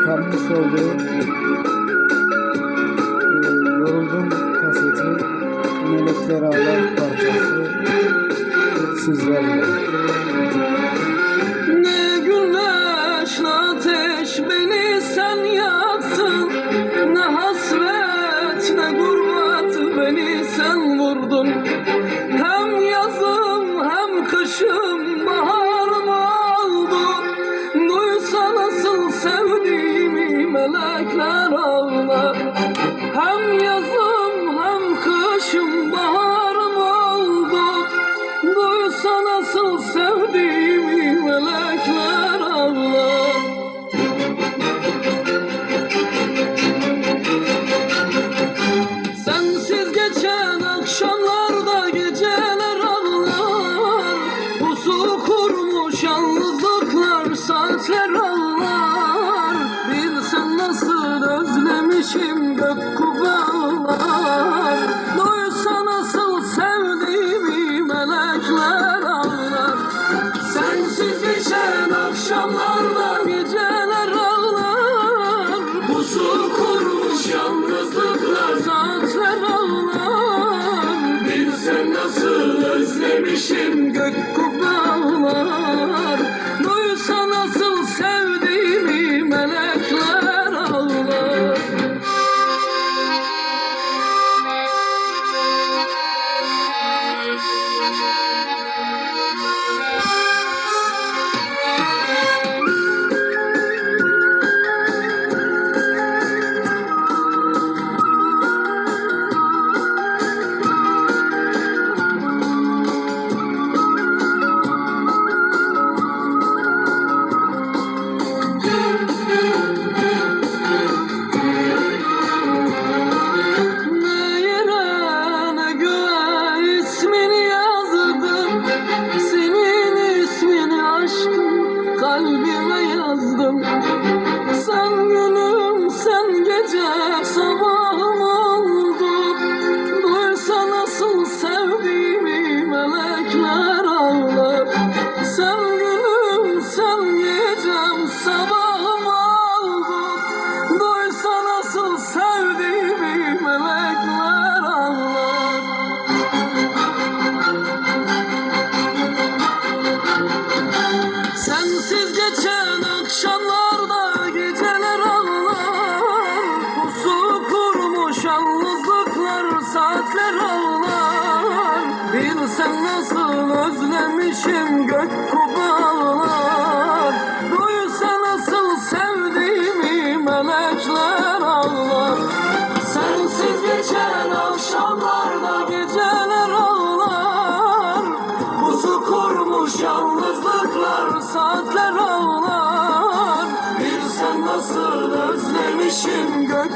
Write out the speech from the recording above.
çıkarmış olduğu Yoruldum kaseti Melekler Ağlar parçası sizlerle. Ne güneş ne ateş beni sen yaktın, ne hasret ne gurbet beni sen vurdun. Hem yazım hem kışım baharım oldu, duysa nasıl sevdiğimi melekler ağlar. Hem yazım hem kışım baharım oldu, duysa nasıl sevdiğimi melekler ağlar. Sensiz geçen akşamlarda geceler ağlar, pusu kurmuş yalnızlıklar saatler ağlar. Bilsen nasıl özlemişim gök kubbalar, duysa nasıl sevdiğimi melekler ağlar. Sensiz geçen akşamlarda geceler ağlar, pusu kurmuş yalnızlıklar saatler ağlar. Bilsen nasıl özlemişim gök kubbalar, duysa nasıl sevdiğimi melekler ağlar. Kalbime yazdım. Sen günüm, sen gece, sabahım oldu. Duysa nasıl sevdiğimi melekler ağlar. Sen günüm, sen gecem, sabahım oldu. Duysa nasıl sevdiğimi melekler ağlar. Sensiz geçen akşamlarda geceler ağlar, pusu kurmuş yalnızlıklar saatler ağlar. Bilsen nasıl özlemişim gök kubbalar, duysa nasıl sevdiğimi melekler ağlar. Sensiz geçen akşamlarda geceler ağlar, pusu kurmuş yalnızlıklar saatler ağlar. Bilsen nasıl özlemişim gök